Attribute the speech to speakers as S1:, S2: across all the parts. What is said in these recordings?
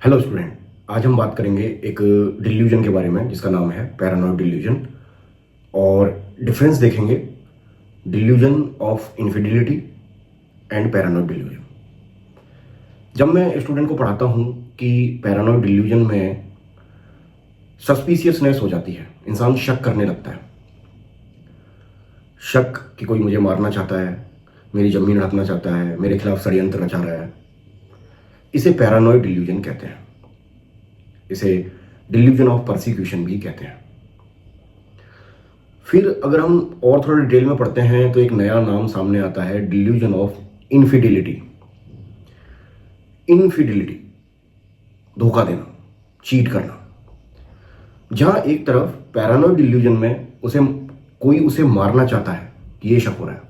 S1: Hello student, आज हम बात करेंगे एक डिल्यूजन के बारे में जिसका नाम है पैरानॉइड डिल्यूजन। और डिफरेंस देखेंगे delusion of infidelity and paranoid delusion. जब मैं स्टूडेंट को पढ़ाता हूँ कि पैरानॉइड डिल्यूजन में सस्पिशियसनेस हो जाती है, इंसान शक करने लगता है, शक कि कोई मुझे मारना चाहता है, मेरी जमीन हड़पना चाहता है, मेरे खिलाफ षड्यंत्र रचा रहा है, इसे पैरानॉइड डिल्यूजन कहते हैं। इसे डिल्यूजन ऑफ परसिक्यूशन भी कहते हैं। फिर अगर हम और थोड़ा डिटेल में पढ़ते हैं तो एक नया नाम सामने आता है, डिल्यूजन ऑफ इनफिडिलिटी। इनफिडिलिटी, धोखा देना, चीट करना। जहां एक तरफ पैरानॉइड डिल्यूजन में कोई उसे मारना चाहता है, ये शक हो रहा है,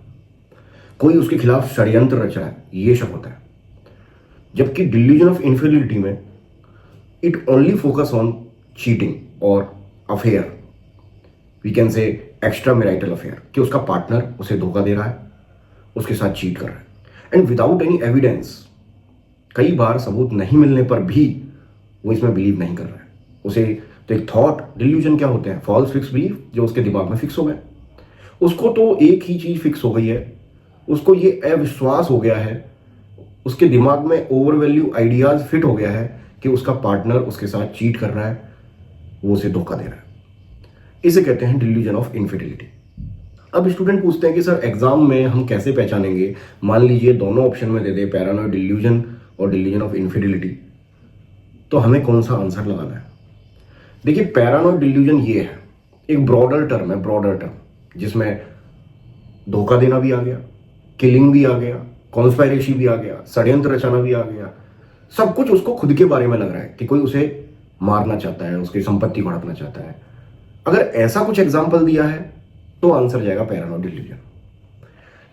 S1: कोई उसके खिलाफ षड्यंत्र रच रहा है, ये शक होता है। जबकि डिल्यूजन ऑफ इनफिडिलिटी में it only focus on cheating और affair, we can say extra marital affair, कि उसका पार्टनर उसे धोखा दे रहा है, उसके साथ चीट कर रहा है, एंड विदाउट एनी एविडेंस। कई बार सबूत नहीं मिलने पर भी वो इसमें बिलीव नहीं कर रहा है। उसे तो एक थॉट, डिल्यूजन क्या होते हैं? फॉल्स फिक्स बिलीफ जो उसके दिमाग में फिक्स हो गए। उसको तो एक ही चीज फिक्स हो गई है, उसको ये अविश्वास हो गया है, उसके दिमाग में ओवर वैल्यू आइडियाज फिट हो गया है कि उसका पार्टनर उसके साथ चीट कर रहा है, वो उसे धोखा दे रहा है। इसे कहते हैं डिल्यूजन ऑफ इनफिडिलिटी। अब स्टूडेंट पूछते हैं कि सर एग्जाम में हम कैसे पहचानेंगे, मान लीजिए दोनों ऑप्शन में दे दे, पैरानॉइड डिल्यूजन और डिल्यूजन ऑफ इनफिडिलिटी, तो हमें कौन सा आंसर लगाना है? देखिए, पैरानॉइड डिल्यूजन ये है, एक ब्रॉडर टर्म है, ब्रॉडर टर्म, जिसमें धोखा देना भी आ गया, किलिंग भी आ गया, कॉन्स्पायरेसी भी आ गया, षड्यंत्र रचाना भी आ गया। सब कुछ उसको खुद के बारे में लग रहा है कि कोई उसे मारना चाहता है, उसकी संपत्ति को हड़पना चाहता है। अगर ऐसा कुछ एग्जाम्पल दिया है तो आंसर जाएगा पैरानॉइड डिल्यूजन।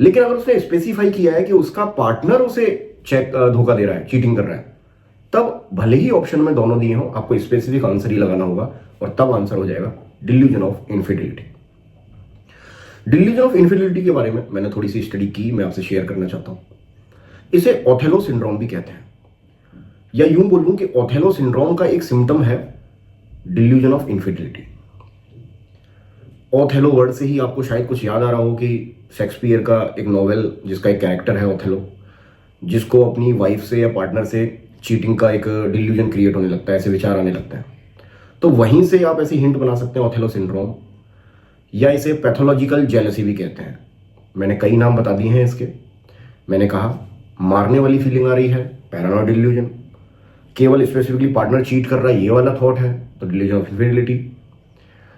S1: लेकिन अगर उसने स्पेसिफाई किया है कि उसका पार्टनर उसे धोखा दे रहा है, चीटिंग कर रहा है, तब भले ही ऑप्शन में दोनों दिए हो, आपको स्पेसिफिक आंसर ही लगाना होगा और तब आंसर हो जाएगा delusion of infidelity. Delusion of infidelity के बारे में मैंने थोड़ी सी स्टडी की, मैं आपसे शेयर करना चाहता हूं। इसे ओथेलो सिंड्रोम भी कहते हैं, या यूं बोलूं कि ओथेलो सिंड्रोम का एक सिम्टम है delusion of infidelity. Othello word से ही आपको शायद कुछ याद आ रहा हो कि शेक्सपियर का एक नॉवेल जिसका एक कैरेक्टर है ओथेलो, जिसको अपनी वाइफ से या पार्टनर से चीटिंग का एक डिल्यूजन क्रिएट होने लगता है, ऐसे विचार आने लगता है। तो वहीं से आप ऐसी हिंट बना सकते हैं ओथेलो सिंड्रोम, या इसे पैथोलॉजिकल जेलसी भी कहते हैं। मैंने कई नाम बता दिए हैं इसके। मैंने कहा मारने वाली फीलिंग आ रही है, पैरानॉइड डिल्यूजन। केवल स्पेसिफिकली पार्टनर चीट कर रहा है, ये वाला थॉट है, तो डिल्यूजन ऑफ इनफिडिलिटी।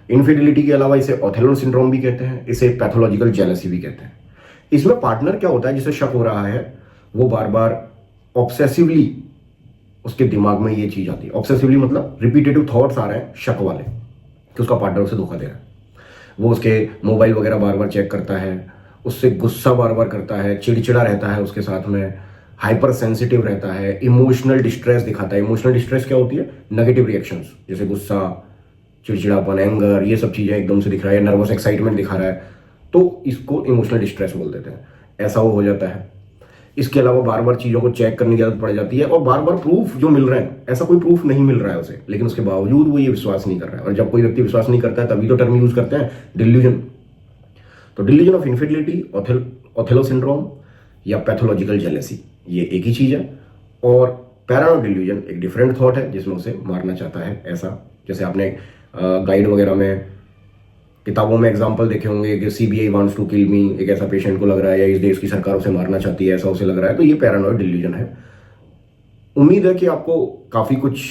S1: इनफिडिलिटी के अलावा इसे ओथेलो सिंड्रोम भी कहते हैं, इसे पैथोलॉजिकल जेलसी भी कहते हैं। इसमें पार्टनर क्या होता है, जिसे शक हो रहा है, वो बार बार ऑब्सेसिवली उसके दिमाग में ये चीज आती है। ऑब्सेसिवली मतलब रिपीटेटिव थॉट्स आ रहे हैं शक वाले कि उसका पार्टनर उसे धोखा दे रहा है। वो उसके मोबाइल वगैरह बार बार चेक करता है, उससे गुस्सा बार बार करता है, चिड़चिड़ा रहता है उसके साथ में, हाइपर सेंसिटिव रहता है, इमोशनल डिस्ट्रेस दिखाता है। इमोशनल डिस्ट्रेस क्या होती है? नेगेटिव रिएक्शंस, जैसे गुस्सा, चिड़चिड़ापन, एंगर, ये सब चीजें एकदम से दिख रहा है, नर्वस एक्साइटमेंट दिखा रहा है, तो इसको इमोशनल डिस्ट्रेस बोल देते हैं। ऐसा वो हो जाता है। इसके अलावा बार बार चीजों को चेक करने की आदत पड़ जाती है, और बार बार प्रूफ जो मिल रहे हैं, ऐसा कोई प्रूफ नहीं मिल रहा है उसे, लेकिन उसके बावजूद वो ये विश्वास नहीं कर रहा है। और जब कोई व्यक्ति विश्वास नहीं करता है तभी तो टर्म यूज करते हैं डिल्यूजन। तो delusion of infidelity, Othello syndrome या पैथोलॉजिकल जेलेसी, ये एक ही चीज है। और पैरानॉइड डिल्यूजन एक डिफरेंट थॉट है जिसमें उसे मारना चाहता है, ऐसा जैसे आपने गाइड वगैरह में, किताबों में एग्जाम्पल देखे होंगे कि सीबीआई वांट्स टू किल मी, एक ऐसा पेशेंट को लग रहा है, या इस देश की सरकार उसे मारना चाहती है, ऐसा उसे लग रहा है, तो ये पैरानॉइड डिल्यूजन है। उम्मीद है कि आपको काफी कुछ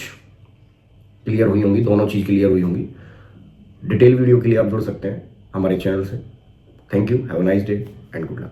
S1: क्लियर हुई होंगी, दोनों चीज क्लियर हुई होंगी। डिटेल वीडियो के लिए आप जुड़ सकते हैं हमारे चैनल से। Thank you, have a nice day and good luck.